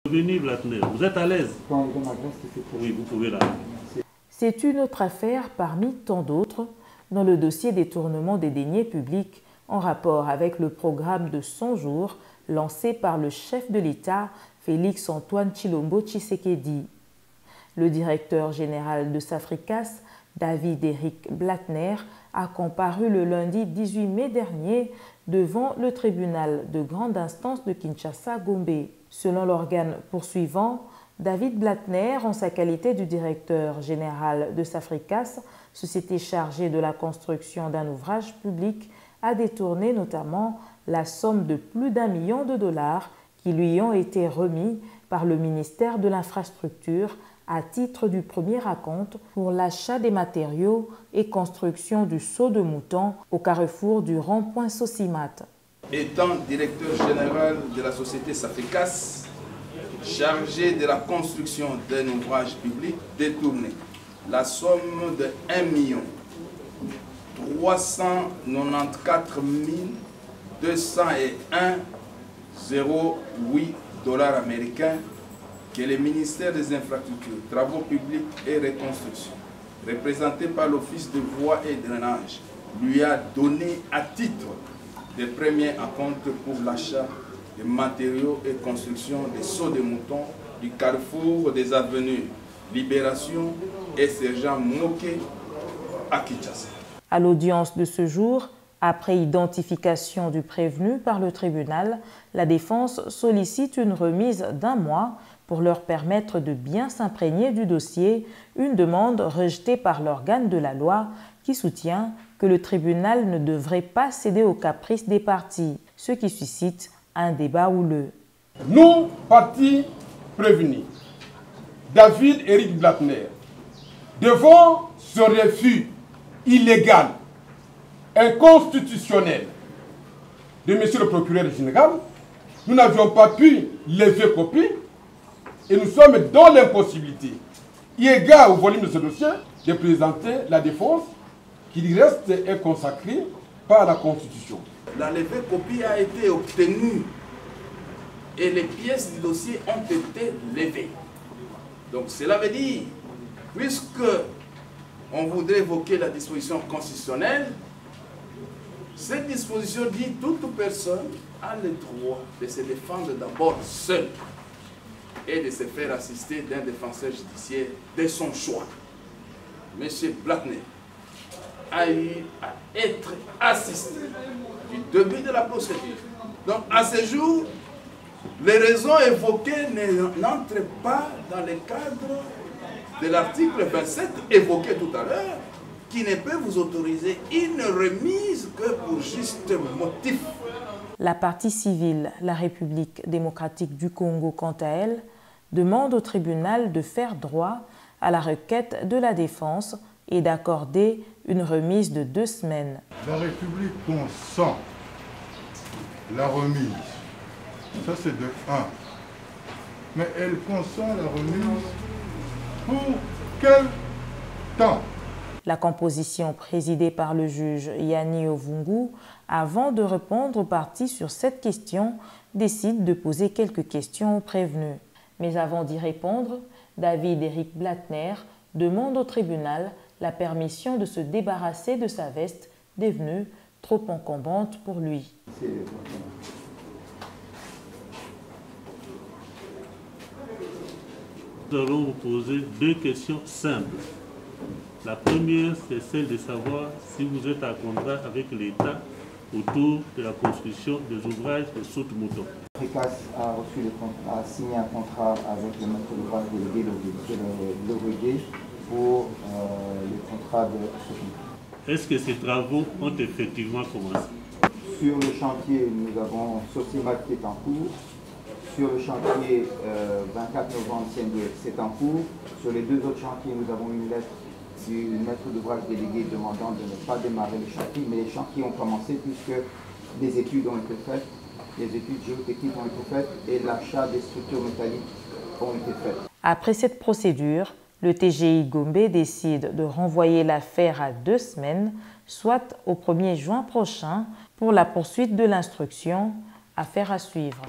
Bienvenue Blattner, vous êtes à l'aise? Oui, vous pouvez là. C'est une autre affaire parmi tant d'autres dans le dossier détournement des deniers publics en rapport avec le programme de 100 jours lancé par le chef de l'État, Félix Antoine Tshilombo Tshisekedi. Le directeur général de Safricas, David-Éric Blattner, a comparu le lundi 18 mai dernier devant le tribunal de grande instance de Kinshasa-Gombe. Selon l'organe poursuivant, David Blattner, en sa qualité de directeur général de Safricas, société chargée de la construction d'un ouvrage public, a détourné notamment la somme de plus d'1 million de dollars qui lui ont été remis par le ministère de l'Infrastructure à titre du premier acompte pour l'achat des matériaux et construction du saut de mouton au carrefour du rond-point Sosimat. Étant directeur général de la société Safricas, chargé de la construction d'un ouvrage public, détourné la somme de 1 394 201,08 dollars américains que le ministère des Infrastructures, Travaux publics et Reconstruction, représenté par l'Office de voies et drainage, lui a donné à titre de premier acompte pour l'achat de matériaux et construction des sauts de moutons du carrefour des avenues Libération et Sergent Moké à Kinshasa. À l'audience de ce jour, après identification du prévenu par le tribunal, la défense sollicite une remise d'1 mois pour leur permettre de bien s'imprégner du dossier, une demande rejetée par l'organe de la loi qui soutient que le tribunal ne devrait pas céder aux caprices des parties, ce qui suscite un débat houleux. Nous, partis prévenus, David-Éric Blattner, devant ce refus illégal, inconstitutionnel de M. le procureur général, nous n'avions pas pu lever copie et nous sommes dans l'impossibilité, eu égard au volume de ce dossier, de présenter la défense qui lui reste est consacrée par la Constitution. La levée copie a été obtenue et les pièces du dossier ont été levées. Donc cela veut dire, puisque on voudrait évoquer la disposition constitutionnelle, cette disposition dit que toute personne a le droit de se défendre d'abord seule et de se faire assister d'un défenseur judiciaire de son choix. M. Blattner a eu à être assisté du début de la procédure. Donc à ce jour, les raisons évoquées n'entrent pas dans le cadre de l'article 27 évoqué tout à l'heure, qui ne peut vous autoriser une remise que pour juste motif. La partie civile, la République démocratique du Congo, quant à elle, demande au tribunal de faire droit à la requête de la défense et d'accorder une remise de 2 semaines. La République consent la remise. Ça, c'est de 1. Mais elle consent la remise pour quel temps? La composition présidée par le juge Yanni Ovungu, avant de répondre aux parties sur cette question, décide de poser quelques questions aux prévenus. Mais avant d'y répondre, David-Éric Blattner demande au tribunal la permission de se débarrasser de sa veste devenue trop encombrante pour lui. Nous allons vous poser 2 questions simples. La première, c'est celle de savoir si vous êtes en contrat avec l'État autour de la construction des ouvrages de saute-mouton. Safricas a signé un contrat avec le maître d'ouvrage délégué, le Rogué, pour le contrat de saute-mouton. Est-ce que ces travaux ont effectivement commencé? Sur le chantier, nous avons Sosimat qui est en cours. Sur le chantier 24 novembre, c'est en cours. Sur les 2 autres chantiers, nous avons une lettre du maître d'ouvrage délégué demandant de ne pas démarrer les chantiers, mais les chantiers ont commencé puisque des études ont été faites, les études géotechniques ont été faites et l'achat des structures métalliques ont été faites. Après cette procédure, le TGI Gombe décide de renvoyer l'affaire à 2 semaines, soit au 1er juin prochain, pour la poursuite de l'instruction. Affaire à suivre.